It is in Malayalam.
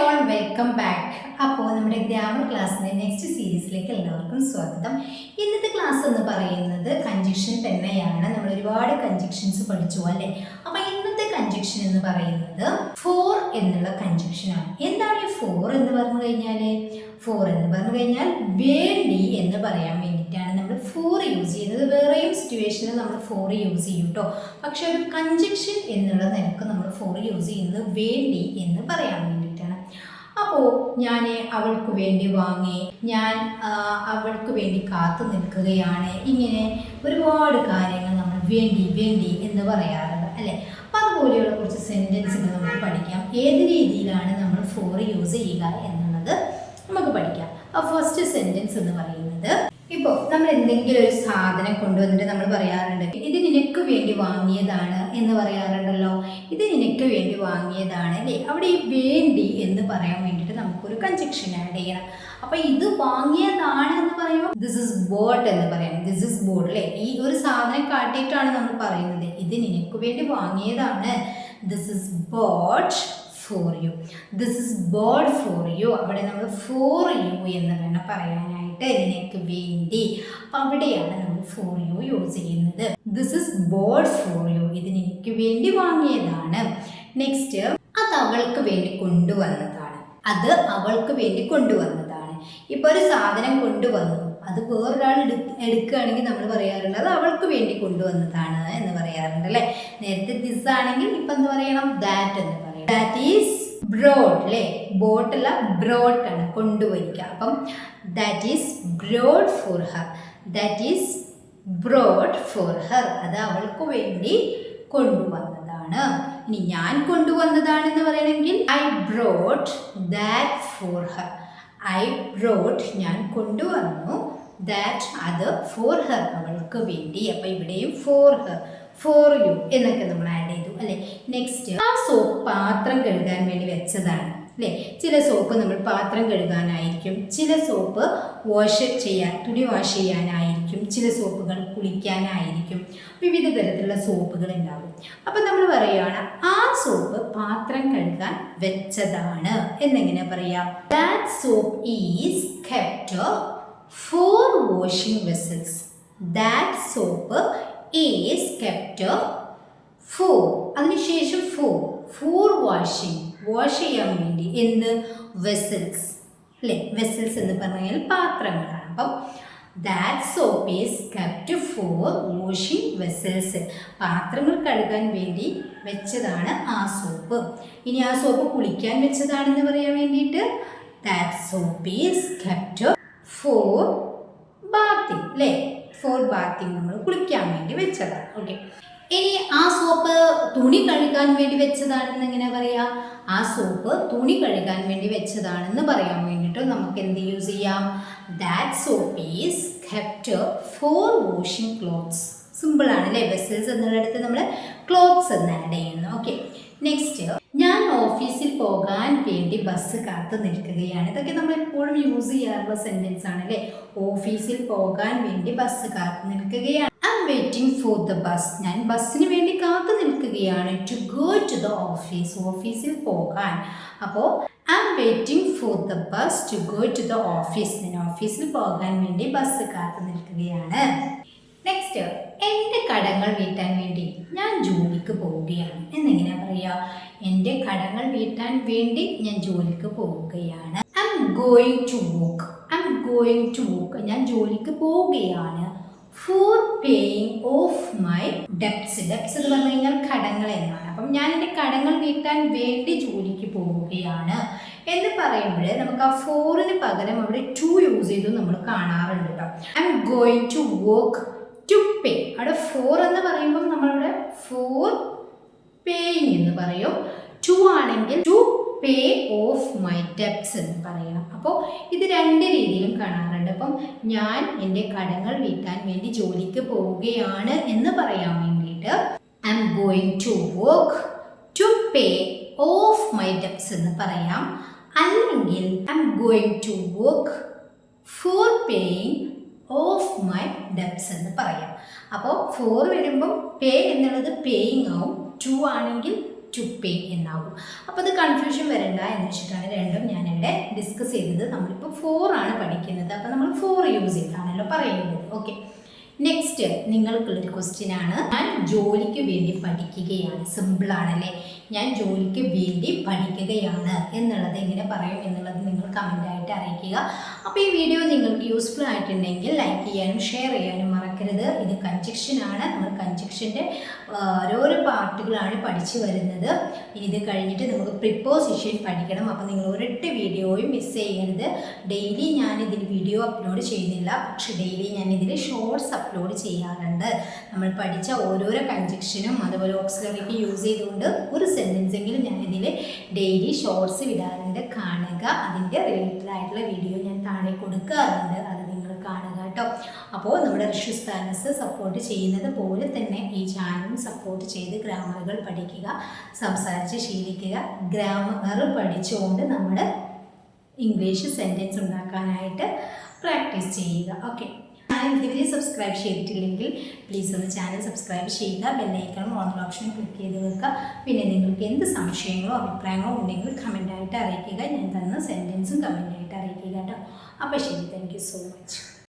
All welcome back. അപ്പോൾ നമ്മുടെ ഗ്രാമർ ക്ലാസ്സിൻ്റെ നെക്സ്റ്റ് സീരീസിലേക്ക് എല്ലാവർക്കും സ്വാഗതം. ഇന്നത്തെ ക്ലാസ് എന്ന് പറയുന്നത് കൺജക്ഷൻ തന്നെയാണ്. നമ്മൾ ഒരുപാട് കൺജക്ഷൻസ് പഠിച്ചു അല്ലേ. അപ്പോൾ ഇന്നത്തെ കൺജക്ഷൻ എന്ന് പറയുന്നത് ഫോർ എന്നുള്ള കൺജക്ഷനാണ്. എന്താണ് ഈ ഫോർ എന്ന് പറഞ്ഞു കഴിഞ്ഞാൽ? ഫോർ എന്ന് പറഞ്ഞു കഴിഞ്ഞാൽ വേണ്ടി എന്ന് പറയാൻ വേണ്ടിയിട്ടാണ് നമ്മൾ ഫോർ യൂസ് ചെയ്യുന്നത്. വേറെയും സിറ്റുവേഷനിൽ നമ്മൾ ഫോർ യൂസ് ചെയ്യും കേട്ടോ. പക്ഷെ ഒരു കൺജക്ഷൻ എന്നുള്ള നിലക്ക് നമ്മൾ ഫോർ യൂസ് ചെയ്യുന്നത് വേണ്ടി എന്ന് പറയാൻ വേണ്ടിയിട്ടാണ്. അപ്പോൾ ഞാൻ അവൾക്ക് വേണ്ടി വാങ്ങി, ഞാൻ അവൾക്ക് വേണ്ടി കാത്തു നിൽക്കുകയാണ്, ഇങ്ങനെ ഒരുപാട് കാര്യങ്ങൾ നമ്മൾ വേണ്ടി വേണ്ടി എന്ന് പറയാറുണ്ട് അല്ലേ. അപ്പോൾ അതുപോലെയുള്ള കുറച്ച് സെൻറ്റൻസുകൾ നമുക്ക് പഠിക്കാം. ഏത് രീതിയിലാണ് നമ്മൾ ഫോർ യൂസ് ചെയ്യുക എന്നുള്ളത് നമുക്ക് പഠിക്കാം. ഫസ്റ്റ് സെൻറ്റൻസ് എന്ന് പറയുന്നത്, ഇപ്പോൾ നമ്മൾ എന്തെങ്കിലും ഒരു സാധനം കൊണ്ടുവന്നിട്ട് നമ്മൾ പറയാറുണ്ട്, ഇത് നിനക്ക് വേണ്ടി വാങ്ങിയതാണ് എന്ന് പറയാറുണ്ടല്ലോ. ഇത് നിനക്ക് വേണ്ടി വാങ്ങിയതാണ് അല്ലേ. അവിടെ ഈ വേണ്ടി എന്ന് പറയാൻ വേണ്ടിയിട്ട് നമുക്കൊരു കൺജക്ഷൻ ആഡ് ചെയ്യണം. അപ്പോൾ ഇത് വാങ്ങിയതാണ് എന്ന് പറയുമ്പോൾ ദിസ് ഇസ് ബോട്ട് എന്ന് പറയാം. ദിസ് ഇസ് ബോട്ട് അല്ലേ. ഈ ഒരു സാധനം കാട്ടിയിട്ടാണ് നമ്മൾ പറയുന്നത്, ഇത് നിനക്ക് വേണ്ടി വാങ്ങിയതാണ്. This is boat for you. This is boat for you. അവിടെ നമ്മൾ ഫോർ യു എന്ന് വേണം പറയാനായിട്ട്, നിനക്ക് വേണ്ടി. അപ്പം അവിടെയാണ് നമ്മൾ ഫോർ യു യൂസ് ചെയ്യുന്നത്. This is boat for you. ഇത് നിനക്ക് വേണ്ടി വാങ്ങിയതാണ്. നെക്സ്റ്റ്, അത് അവൾക്ക് വേണ്ടി കൊണ്ടുവന്നതാണ്. അത് അവൾക്ക് വേണ്ടി കൊണ്ടുവന്നതാണ്. ഇപ്പോൾ ഒരു സാധനം കൊണ്ടുവന്നു, അത് വേറൊരാൾ എടുക്കുകയാണെങ്കിൽ നമ്മൾ പറയാറുണ്ട് അത് അവൾക്ക് വേണ്ടി കൊണ്ടുവന്നതാണ് എന്ന് പറയാറുണ്ട് അല്ലേ. നേരത്തെ ദിസ് ആണെങ്കിൽ ഇപ്പം എന്ത് പറയണം? ദാറ്റ് എന്ന് പറയണം. ദാറ്റ് ഈസ് ബ്രോഡ് അല്ലേ. ബോട്ടല്ല, ബ്രോഡ് ആണ്, കൊണ്ടുവരിക. അപ്പം that is brought for her. That is brought for her. അത് അവൾക്ക് വേണ്ടി കൊണ്ടുവന്നതാണ്. ഇനി ഞാൻ കൊണ്ടുവന്നതാണെന്ന് പറയണമെങ്കിൽ I brought that for her. I brought, ഞാൻ കൊണ്ടുവന്നു, ദാറ്റ് അത് ഫോർ ഹർ, അവൾക്ക് വേണ്ടി. അപ്പം ഇവിടെയും ഫോർ ഹർ, ഫോർ യു എന്നൊക്കെ നമ്മൾ ആഡ് ചെയ്തു അല്ലേ. നെക്സ്റ്റ്, ആ സോപ്പ് പാത്രം കഴുകാൻ വേണ്ടി വെച്ചതാണ് അല്ലേ. ചില സോപ്പ് നമ്മൾ പാത്രം കഴുകാനായിരിക്കും, ചില സോപ്പ് വാഷ് ചെയ്യാൻ, തുണി വാഷ് ചെയ്യാനായിരിക്കും, ചില സോപ്പുകൾ കുളിക്കാനായിരിക്കും. വിവിധ തരത്തിലുള്ള സോപ്പുകൾ ഉണ്ടാകും. അപ്പം നമ്മൾ പറയുകയാണ് ആ സോപ്പ് പാത്രം കഴുകാൻ വെച്ചതാണ് എന്നെങ്ങനെ പറയാം? That soap is kept four washing vessels. That soap is kept four, അതിനുശേഷം ഫോർ വാഷിംഗ്, വാഷ് ചെയ്യാൻ വേണ്ടി. എന്ത്? വെസൽസ് അല്ലേ. വെസൽസ് എന്ന് പറഞ്ഞാൽ പാത്രങ്ങളാണ്. അപ്പം that soap is kept four washing vessels. പാത്രങ്ങൾ കഴുകാൻ വേണ്ടി വെച്ചതാണ് ആ സോപ്പ്. ഇനി ആ സോപ്പ് കുളിക്കാൻ വെച്ചതാണെന്ന് പറയാൻ വേണ്ടിയിട്ട് that soap is kept four bathing അല്ലേ. ഫോർ ബാത്തിങ്, നമ്മൾ കുളിക്കാൻ വേണ്ടി വെച്ചതാണ്. ഓക്കെ. ഇനി ആ സോപ്പ് തുണി കഴുകാൻ വേണ്ടി വെച്ചതാണെന്ന് എങ്ങനെ പറയാം? ആ സോപ്പ് തുണി കഴുകാൻ വേണ്ടി വെച്ചതാണെന്ന് പറയാൻ വേണ്ടിയിട്ട് നമുക്ക് എന്ത് യൂസ് ചെയ്യാം? That soap is kept four washing clothes. സിമ്പിളാണ് അല്ലേ. വെസൽസ് എന്നുള്ളിടത്ത് നമ്മൾ ക്ലോത്ത്സ് എന്ന് ആഡ് ചെയ്യുന്നു. ഓക്കെ. നെക്സ്റ്റ്, ഞാൻ ഓഫീസിൽ പോകാൻ വേണ്ടി ബസ് കാത്തു നിൽക്കുകയാണ്. ഇതൊക്കെ നമ്മൾ എപ്പോഴും യൂസ് ചെയ്യാറുള്ള സെൻറ്റൻസ് ആണ് അല്ലേ. ഓഫീസിൽ പോകാൻ വേണ്ടി ബസ് കാത്തു നിൽക്കുകയാണ്. I'm waiting for the bus. ഞാൻ ബസ്സിന് വേണ്ടി കാത്തു നിൽക്കുകയാണ്. To go to the office, ഓഫീസിൽ പോകാൻ. അപ്പോൾ I'm waiting for the bus to go to the office. ഞാൻ ഓഫീസിൽ പോകാൻ വേണ്ടി ബസ് കാത്തു നിൽക്കുകയാണ്. നെക്സ്റ്റ്, എൻ്റെ കടങ്ങൾ വീട്ടാൻ വേണ്ടി ഞാൻ ജോലിക്ക് പോവുകയാണ് എന്നെങ്ങനെയാ പറയുക? എൻ്റെ കടങ്ങൾ വീട്ടാൻ വേണ്ടി ഞാൻ ജോലിക്ക് പോവുകയാണ്. I'm going to work. I'm going to work, ഞാൻ ജോലിക്ക് പോവുകയാണ്. For paying of my debts. Debts എന്ന് പറഞ്ഞു കഴിഞ്ഞാൽ കടങ്ങൾ എന്നാണ്. അപ്പം ഞാൻ എൻ്റെ കടങ്ങൾ വീട്ടാൻ വേണ്ടി ജോലിക്ക് പോവുകയാണ് എന്ന് പറയുമ്പോൾ നമുക്ക് ആ ഫോറിന് പകരം അവിടെ ടു യൂസ് ചെയ്തു നമ്മൾ കാണാറുണ്ട് കേട്ടോ. I'm going to work to pay. അവിടെ ഫോർ എന്ന് പറയുമ്പോൾ നമ്മളിവിടെ ഫോർ പേയിങ് എന്ന് പറയും. ടു ആണെങ്കിൽ to pay of my debts എന്ന് പറയണം. അപ്പോൾ ഇത് രണ്ട് രീതിയിലും കാണാറുണ്ട്. അപ്പം ഞാൻ എൻ്റെ കടങ്ങൾ വീട്ടാൻ വേണ്ടി ജോലിക്ക് പോവുകയാണ് എന്ന് പറയാൻ വേണ്ടിയിട്ട് I'm going to work to pay of my debts എന്ന് പറയാം. അല്ലെങ്കിൽ I'm going to work for paying of my debts എന്ന് പറയാം. അപ്പോൾ ഫോർ വരുമ്പം പേ എന്നുള്ളത് പേയിങ് ആവും, ടു ആണെങ്കിൽ ടു പേ എന്നാകും. അപ്പോൾ അത് കൺഫ്യൂഷൻ വരണ്ട എന്ന് വെച്ചിട്ടാണ് രണ്ടും ഞാനിവിടെ ഡിസ്കസ് ചെയ്തത്. നമ്മളിപ്പോൾ 4 ആണ് പഠിക്കുന്നത്, അപ്പോൾ നമ്മൾ 4 യൂസ് ചെയ്താണല്ലോ പറയുന്നത്. ഓക്കെ, നെക്സ്റ്റ് നിങ്ങൾക്കുള്ളൊരു ക്വസ്റ്റ്യൻ ആണ്. ഞാൻ ജോലിക്ക് വേണ്ടി പഠിക്കുകയാണ്. സിമ്പിളാണല്ലേ, ഞാൻ ജോലിക്ക് വേണ്ടി പഠിക്കുകയാണ് എന്നുള്ളത് എങ്ങനെ പറയും എന്നുള്ളത് നിങ്ങൾ കമൻ്റായിട്ട് അറിയിക്കുക. അപ്പോൾ ഈ വീഡിയോ നിങ്ങൾക്ക് യൂസ്ഫുൾ ആയിട്ടുണ്ടെങ്കിൽ ലൈക്ക് ചെയ്യാനും ഷെയർ ചെയ്യാനും മറക്കരുത്. ഇത് കൺജക്ഷനാണ്, നമ്മൾ കൺജക്ഷൻ്റെ ഓരോരോ പാർട്ടുകളാണ് പഠിച്ചു വരുന്നത്. ഇനി ഇത് കഴിഞ്ഞിട്ട് നമുക്ക് പ്രിപ്പോസിഷൻ പഠിക്കണം. അപ്പോൾ നിങ്ങൾ ഒരൊറ്റ വീഡിയോയും മിസ് ചെയ്യരുത്. ഡെയിലി ഞാനിതിൽ വീഡിയോ അപ്ലോഡ് ചെയ്യുന്നില്ല, പക്ഷെ ഡെയിലി ഞാനിതിൽ ഷോർട്സ് അപ്ലോഡ് ചെയ്യാറുണ്ട്. നമ്മൾ പഠിച്ച ഓരോരോ കൺജക്ഷനും അതുപോലെ ഓക്സിലറിക്ക് യൂസ് ചെയ്തുകൊണ്ട് ഒരു സെൻറ്റൻസ് എങ്കിലും ഞാനിതിൽ ഡെയിലി ഷോർട്സ് വിടാറുണ്ട്. കാണുക, അതിൻ്റെ റിലേറ്റഡ് ആയിട്ടുള്ള വീഡിയോ ഞാൻ താഴെ കൊടുക്കാറുണ്ട്, അത് നിങ്ങൾ കാണുക കേട്ടോ. അപ്പോൾ നമ്മുടെ ഋഷുസ്ഥാനസ് സപ്പോർട്ട് ചെയ്യുന്നത് പോലെ തന്നെ ഈ ചാനലും സപ്പോർട്ട് ചെയ്ത് ഗ്രാമറുകൾ പഠിക്കുക, സംസാരിച്ച് ശീലിക്കുക. ഗ്രാമർ പഠിച്ചുകൊണ്ട് നമ്മൾ ഇംഗ്ലീഷ് സെൻറ്റൻസ് ഉണ്ടാക്കാനായിട്ട് പ്രാക്ടീസ് ചെയ്യുക. ഓക്കെ, ഇതുവരെ സബ്സ്ക്രൈബ് ചെയ്തിട്ടില്ലെങ്കിൽ പ്ലീസ് ഒന്ന് ചാനൽ സബ്സ്ക്രൈബ് ചെയ്യുക, ബെല്ലൈക്കണും ഓൺ ഓപ്ഷൻ ക്ലിക്ക് ചെയ്ത് വെക്കുക. പിന്നെ നിങ്ങൾക്ക് എന്ത് സംശയങ്ങളോ അഭിപ്രായങ്ങളോ ഉണ്ടെങ്കിൽ കമൻ്റായിട്ട് അറിയിക്കുക. ഞാൻ തന്ന സെൻറ്റൻസും കമൻ്റായിട്ട് അറിയിക്കുക കേട്ടോ. അപ്പോൾ ശരി, താങ്ക് യു സോ മച്ച്.